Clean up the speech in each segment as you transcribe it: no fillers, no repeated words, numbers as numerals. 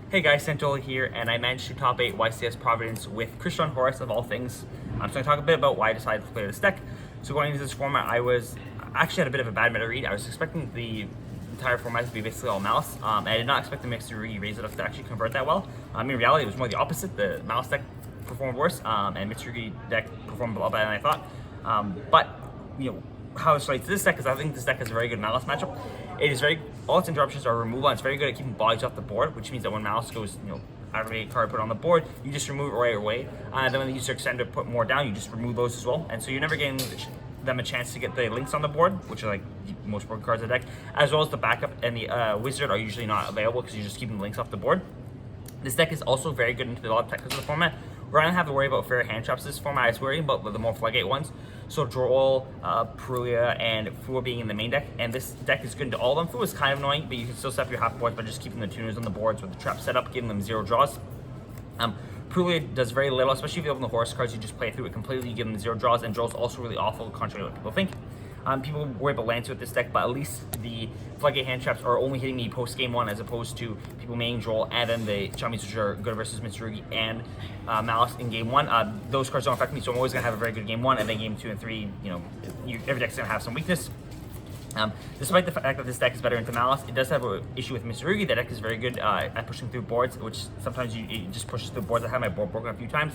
Hey guys, Santoli here, and I managed to top 8 YCS Providence with Crystron Horus of all things. So I'm going to talk a bit about why I decided to play this deck. So going into this format, I actually had a bit of a bad meta read. I was expecting the entire format to be basically all maliss. I did not expect the Mitsurugi ryzeal deck to actually convert that well. In reality, it was more the opposite. The maliss deck performed worse, and Mitsurugi deck performed a lot better than I thought. But you know how it's related to this deck is I think this deck has a very good maliss matchup. It is all its interruptions are removal, and it's very good at keeping bodies off the board, which means that when maliss goes, activate a card, put it on the board, you just remove it right away. And then when you use your extender to put more down, you just remove those as well. And so you're never getting them a chance to get the links on the board, which are like the most broken cards of the deck, as well as the backup and the wizard are usually not available because you're just keeping the links off the board. This deck is also very good into a lot of tech cards of the format. We're gonna have to worry about fair hand traps this format. I was worrying about the more floodgate ones. So Droll, Prulia, and Fu being in the main deck, and this deck is good into all of them. Fu is kind of annoying, but you can still set up your half boards by just keeping the tuners on the boards with the trap set up, giving them 0 draws. Prulia does very little, especially if you open the Horus cards, you just play through it completely, you give them 0 draws, and Droll's also really awful, contrary to what people think. People worry about Lance with this deck, but at least the floodgate hand traps are only hitting me post game 1 as opposed to people maining Droll and then the chummies, which are good versus Mitsurugi and maliss in game 1. Those cards don't affect me, so I'm always going to have a very good game 1, and then game 2 and 3, every deck's going to have some weakness. Despite the fact that this deck is better into maliss, it does have an issue with Mitsurugi. That deck is very good at pushing through boards, which sometimes it just pushes through boards. I had my board broken a few times,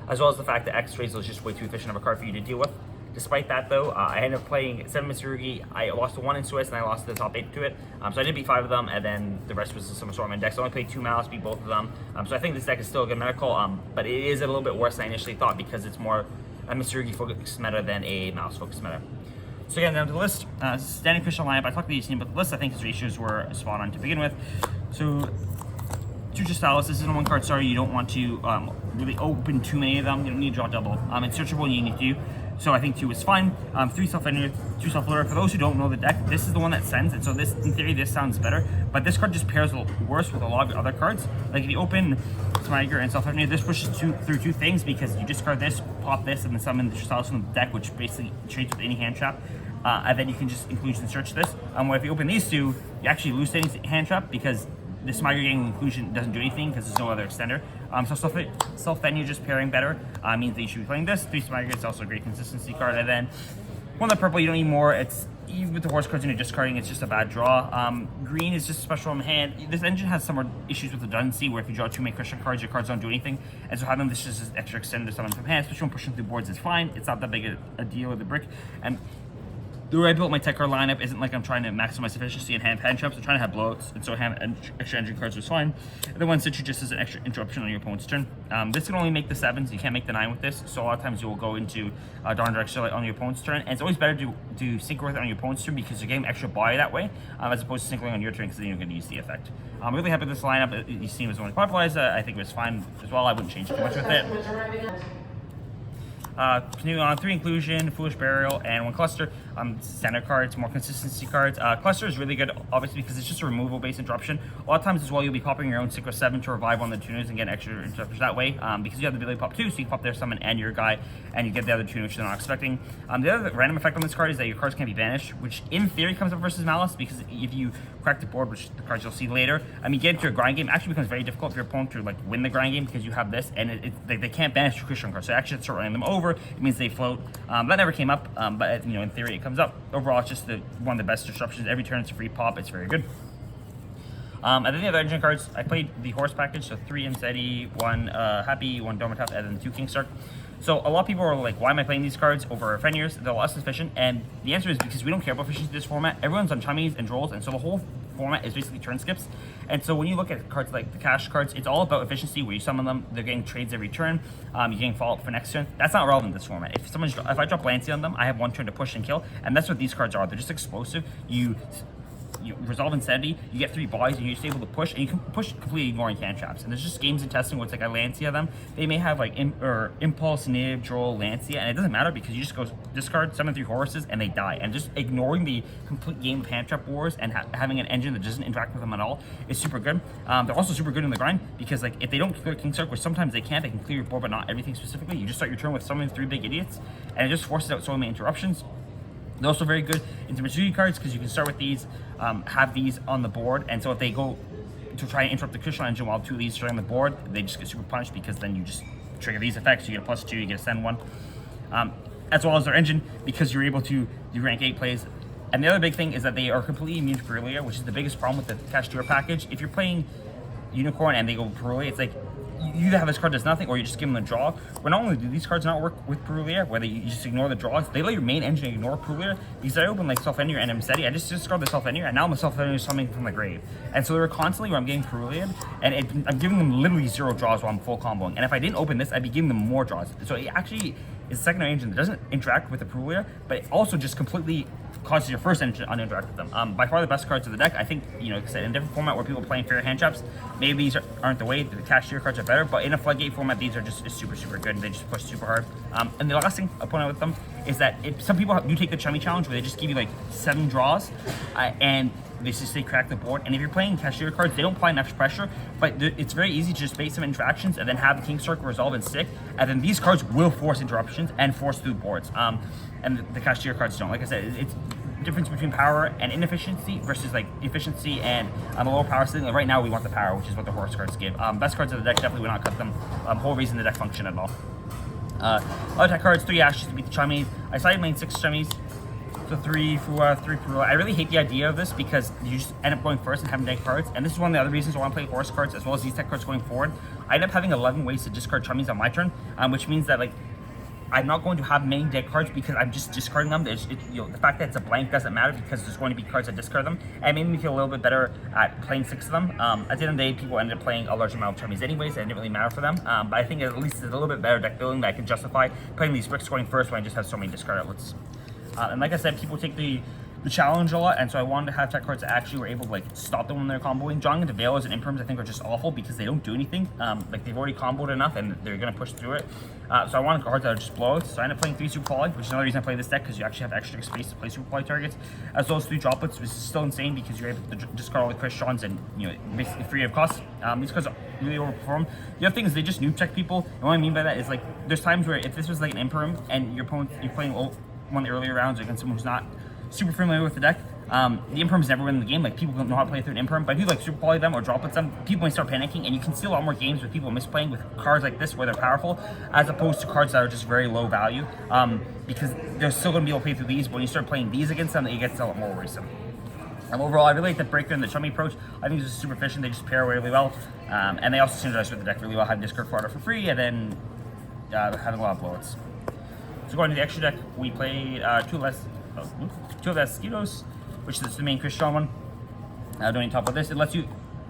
as well as the fact that ryzeal is just way too efficient of a card for you to deal with. Despite that, though, I ended up playing 7 Mitsurugi. I lost to 1 in Swiss, and I lost the top 8 to it. So I did beat 5 of them, and then the rest was some assortment decks. So I only played 2 maliss, beat both of them. So I think this deck is still a good medical, but it is a little bit worse than I initially thought because it's more a Mitsurugi-focused meta than a maliss-focused meta. So again, down to the list, standing Crystron lineup. I talked to the team, but the list I think his ratios were spot on to begin with. So 2 Styles, this is a 1-card starter. You don't want to really open too many of them. You don't need to draw double. It's searchable and you need to. So I think 2 is fine. 3 Self-Ender, 2 Self-Loader. For those who don't know the deck, this is the one that sends. And so this, in theory, this sounds better. But this card just pairs worse with a lot of other cards. Like if you open Smiger and Self-Ender, this pushes through 2 things because you discard this, pop this, and then summon the Styles from the deck, which basically trades with any hand trap. And then you can just inclusion search this. Where if you open these 2, you actually lose any hand trap because the Smiger getting inclusion doesn't do anything because there's no other extender. So Self-Ender just pairing better means that you should be playing this. 3 Smiger, it's also a great consistency card. And then 1 that purple, you don't need more. It's even with the Horse cards and you're discarding, it's just a bad draw. Green is just special in hand. This engine has some more issues with redundancy where if you draw too many Crystron cards, your cards don't do anything. And so having this just as extra extender to summon from hand, especially when pushing through boards, is fine. It's not that big a deal with the brick. And the way I built my tech card lineup isn't like I'm trying to maximize efficiency and hand traps. I'm trying to have blowouts, and so extra engine cards was fine. And the 1 Citrus just as an extra interruption on your opponent's turn. This can only make the 7s. You can't make the 9 with this. So a lot of times you will go into Darn Direct Starlight on your opponent's turn. And it's always better to synchro with it on your opponent's turn because you're getting extra body that way, as opposed to synchroing on your turn because then you're going to use the effect. I'm really happy with this lineup. You see it was only popularized. I think it was fine as well. I wouldn't change too much with it. Continuing on, 3 Inclusion, Foolish Burial, and 1 Cluster. Standard cards, more consistency cards. Cluster is really good, obviously, because it's just a removal-based interruption. A lot of times as well, you'll be popping your own Synchro 7 to revive one of the tuners and get extra interruptions that way, because you have the ability to pop 2, so you pop their summon and your guy, and you get the other tuner, which they're not expecting. The other random effect on this card is that your cards can't be banished, which in theory comes up versus maliss, because if you crack the board, which the cards you'll see later, you get into a grind game, it actually becomes very difficult for your opponent to win the grind game because you have this, and they can't banish your Crystron cards, so actually start running them over. It means they float. That never came up, but in theory it comes up. Overall, it's just one of the best disruptions. Every turn it's a free pop. It's very good. And then the other engine cards, I played the Horse package, so 3 Inseti, 1 Happy, 1 Domatov, and then 2 Kingstark. So a lot of people are like, why am I playing these cards over Fenrir's? They're less efficient, and the answer is because we don't care about efficiency in this format. Everyone's on chummies and drolls, and so the whole format is basically turn skips. And so when you look at cards like the cash cards, it's all about efficiency where you summon them, they're getting trades every turn, you're getting follow-up for next turn. That's not relevant in this format. If I drop Lancey on them, I have 1 turn to push and kill, and that's what these cards are. They're just explosive. You resolve Insanity, you get 3 bodies, and you're just able to push, and you can push completely ignoring hand traps. And there's just games in testing where it's like a Lancia them. They may have Impulse, Nib, Droll, Lancia, and it doesn't matter because you just go discard, summon 3 Horuses, and they die. And just ignoring the complete game of hand trap wars and having an engine that doesn't interact with them at all is super good. They're also super good in the grind because if they don't clear Kingstark, which sometimes they can clear your board, but not everything specifically. You just start your turn with summoning 3 big idiots, and it just forces out so many interruptions. They're also very good into Mitsurugi cards because you can start with these, have these on the board, and so if they go to try and interrupt the Crystron engine while 2 of these are on the board, they just get super punished because then you just trigger these effects. You get a +2, you get a send 1. As well as their engine, because you're able to do rank 8 plays. And the other big thing is that they are completely immune to Perulia, which is the biggest problem with the Cashier package. If you're playing Unicorn and they go Perulia, it's like you either have this card does nothing or you just give them the draw. But not only do these cards not work with Perulia, where you just ignore the draws, they let your main engine ignore Perulia. Because I open like Self-Enir and Mseti, I just discard the Self-Enir, and now my Self-Enir is coming from the grave. And so there were constantly where I'm getting Perulia, and I'm giving them literally 0 draws while I'm full comboing. And if I didn't open this, I'd be giving them more draws. So it actually is a secondary engine that doesn't interact with the Perulia, but it also just completely causes your first engine to interact with them. By far the best cards of the deck. I think, you know, like I said, in a different format where people are playing fair hand traps, maybe these aren't the way. The Cashier cards are better, but in a floodgate format, these are just super, super good. They just push super hard. And the last thing I'll point out with them is that some people do take the Chummy challenge where they just give you like 7 draws and they just say crack the board. And if you're playing Cashier cards, they don't apply enough pressure, but it's very easy to just bait some interactions and then have the King Circle resolve and stick. And then these cards will force interruptions and force through boards. And the Cashier cards don't. Like I said, it's difference between power and inefficiency versus like efficiency and a lower power ceiling. Like right now we want the power, which is what the Horus cards give. Best cards of the deck, definitely would not cut them. Whole reason the deck function at all. Other deck cards, 3 Ashes to beat the Chummies. I side lane 6 Chummies. So 3 Fua, 3 Peru. I really hate the idea of this because you just end up going first and having deck cards. And this is one of the other reasons I want to play Horus cards as well as these tech cards going forward. I end up having 11 ways to discard Chummies on my turn, which means that like I'm not going to have many deck cards because I'm just discarding them. You know, the fact that it's a blank doesn't matter because there's going to be cards that discard them. And it made me feel a little bit better at playing 6 of them. At the end of the day, people ended up playing a large amount of Chummies anyways, and it didn't really matter for them. But I think at least it's a little bit better deck building that I can justify playing these bricks going first when I just have so many discard outlets. And like I said, people take the challenge a lot, and so I wanted to have tech cards that actually were able to like stop them when they're comboing. Drawing into Veilers and Imperms I think are just awful because they don't do anything. Like they've already comboed enough and they're gonna push through it. So I wanted cards that are just blowouts. So I ended up playing 3 Super Poly, which is another reason I play this deck because you actually have extra space to play Super Poly targets, as well as 3 Droplets, which is still insane because you're able to discard all the Crystrons and, you know, basically free of cost. These cards really overperform. The other thing is they just noob check people. And what I mean by that is like there's times where if this was like an Imperm and your opponent you're playing one of the earlier rounds against someone who's not super familiar with the deck, the Imperms never win the game. Like people don't know how to play through an Imperm, but if you like super poly them or droplets them, people may start panicking, and you can see a lot more games with people misplaying with cards like this where they're powerful, as opposed to cards that are just very low value. Because they're still going to be able to play through these, but when you start playing these against them, it gets a lot more worrisome. Overall, I really like the Breaker and the Chummy approach. I think this is super efficient. They just pair really well, and they also synergize with the deck really well. Having discard fodder for free, and then having a lot of blowouts. So going to the extra deck, we played 2 less Skidos, which is the main Crystron one. Don't need to talk about this. It lets you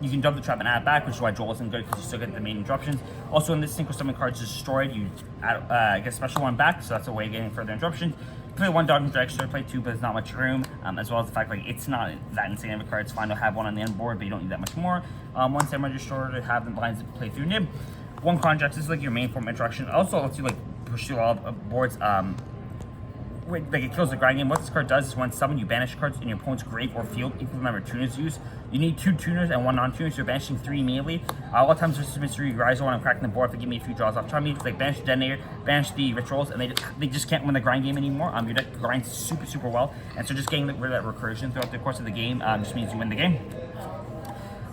can dump the trap and add it back, which is why Joel isn't good because you still get the main interruptions. Also, in this synchro summon card is destroyed, you get a special one back, so that's a way of getting further interruptions. Play 1 dog into extra, play 2, but there's not much room. As well as the fact like it's not that insane of a card. It's fine to have 1 on the end board, but you don't need that much more. 1 Samurai Destroyer to have the blinds play through Nib. 1 Contract, this is like your main form of interaction. Also lets you like push through all boards. Like it kills the grind game. What this card does is when summon, you banish cards in your opponent's grave or field equal to the number of tuners used. You need 2 tuners and 1 non-tuner, so you're banishing 3 immediately. A lot of times versus mystery ryzeal when I'm cracking the board, if they give me a few draws off Chummy, like banish the detonator, banish the rituals, and they just can't win the grind game anymore. Your deck grinds super well, and so just getting rid of that recursion throughout the course of the game just means you win the game.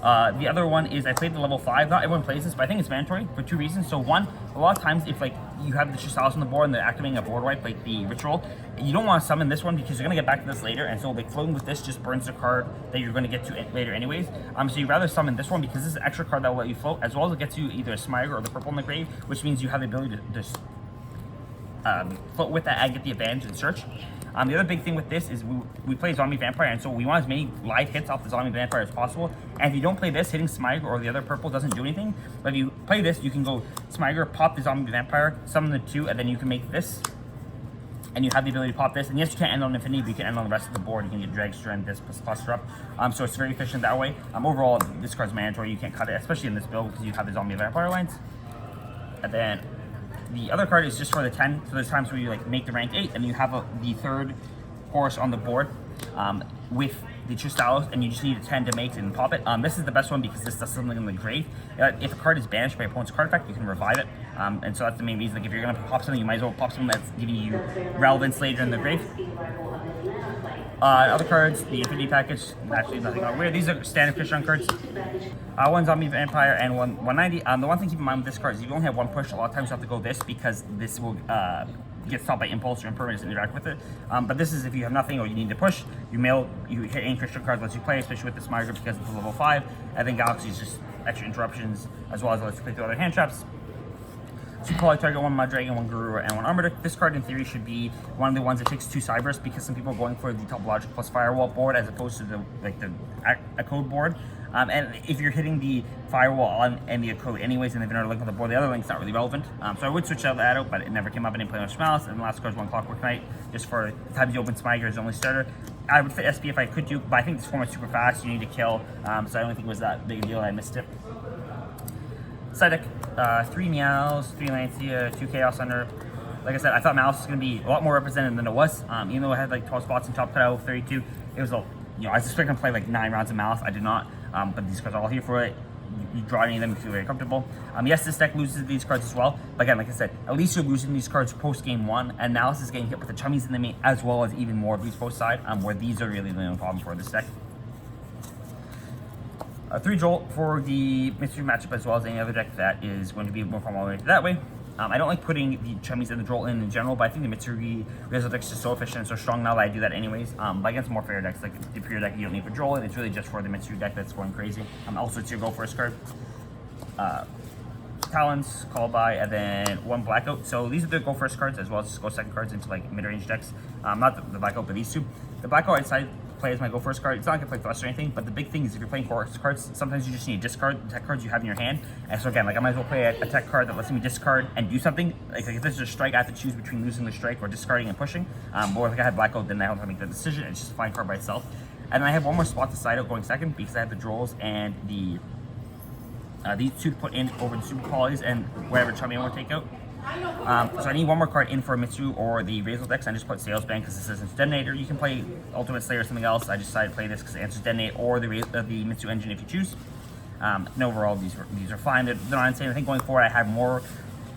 The other one is I played the level 5. Not everyone plays this, but I think it's mandatory for 2 reasons. So 1, a lot of times if like you have the Tristalis on the board and they're activating a board wipe like the ritual, you don't want to summon this one because you're going to get back to this later, and so like floating with this just burns the card that you're going to get to later anyways. So you'd rather summon this one because this is an extra card that will let you float, as well as it gets you either a Smiger or the purple in the grave, which means you have the ability to just float with that and get the advantage in search. The other big thing with this is we play Zombie Vampire, and so we want as many live hits off the Zombie Vampire as possible. And if you don't play this, hitting Smiger or the other purple doesn't do anything. But if you play this, you can go Smiger, pop the Zombie Vampire, summon the 2, and then you can make this. And you have the ability to pop this. And yes, you can't end on Infinity, but you can end on the rest of the board. You can get Dragster and this plus cluster up. So it's very efficient that way. Overall, this card's mandatory. You can't cut it, especially in this build, because you have the Zombie Vampire lines. And then the other card is just for the 10, so there's times where you like make the rank 8 and you have the 3rd Horus on the board with the Tristalis, and you just need a 10 to make it and pop it. This is the best one because this does something in the grave. If a card is banished by your opponent's card effect, you can revive it, and so that's the main reason. Like if you're going to pop something, you might as well pop something that's giving you relevance later in the grave. Other cards, the Infinity package, actually nothing weird. These are standard Crystron cards. One Zombie Vampire and one 190. The one thing to keep in mind with this card is you only have one push. A lot of times you have to go this because this will get stopped by impulse or impermanence and interact with it. But this is if you have nothing or you need to push, you hit any Crystron cards lets you play, especially with this Migra because it's level 5. And then Galaxy is just extra interruptions as well as lets you play through other hand traps. So you probably target one Mud Dragon, one Garura, and one Armor. This card in theory should be one of the ones that takes 2 Cyberus because some people are going for the Topologic plus Firewall board as opposed to the code board. And if you're hitting the Firewall and the code anyways, and if you're not link on the board, the other link's not really relevant. So I would switch that out, but it never came up. I didn't play much Malice. And the last card is one Clockwork Knight, just for the times you open Smyger as the only starter. I would fit SP if I could do, but I think this format's super fast. You need to kill, so I don't think it was that big a deal. I missed it. Side deck, 3 Meows, 3 Lancia, 2 Chaos Under. Like I said, I thought Malice was going to be a lot more represented than it was. Even though I had like 12 spots in top cutout 32, it was I was expecting to play like 9 rounds of Malice. I did not, but these cards are all here for it. You draw any of them, you feel very comfortable. Yes, this deck loses these cards as well, but again, like I said, at least you're losing these cards post game 1, and Malice is getting hit with the chummies in the main, as well as even more of these post side, where these are really the only problem for this deck. 3 Jolt for the Mitsu matchup as well as any other deck that is going to be more formal oriented that way. I don't like putting the chummies and the Jolt in general, but I think the Mitsu ryzeal deck is just so efficient and so strong now that I do that anyways. But against more fair decks, like the Pure deck, you don't need for Jolt, and it's really just for the Mitsu deck that's going crazy. Also, it's your go first card. Talons, Call By, and then 1 Blackout. So these are the go first cards as well as go second cards into like mid-range decks. Not the Blackout, but these 2. The Blackout inside play as my go first card. It's not like I play Thrust or anything, but the big thing is if you're playing chorus cards, sometimes you just need to discard the tech cards you have in your hand. And so again, like I might as well play a tech card that lets me discard and do something. Like if this is a strike, I have to choose between losing the strike or discarding and pushing. Or if I had Blackout, then I don't have to make that decision. It's just a fine card by itself. And then I have one more spot to side out going second because I have the Drolls and the these 2 to put in over the Super Polys and whatever chummy I want to take out. So I need one more card in for Mitsu or the ryzeal decks. I just put Salesband because this isn't Detonator. You can play Ultimate Slayer or something else. I just decided to play this because it answers Detonate or the Mitsu engine if you choose. And overall, these are fine. They're not insane. I think going forward, I have more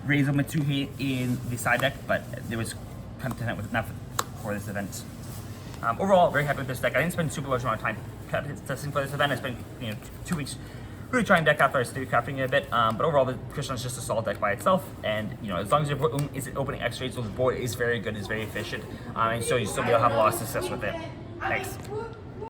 ryzeal Mitsu hate in the side deck, but there was content with enough for this event. Overall, very happy with this deck. I didn't spend a super large amount of time testing for this event. I spent 2 weeks really trying deck after I started crafting it a bit, but overall the Crystron is just a solid deck by itself, and as long as you're opening X-rays, so the board is very good, is very efficient, and so you still will have a lot of success with it. Thanks.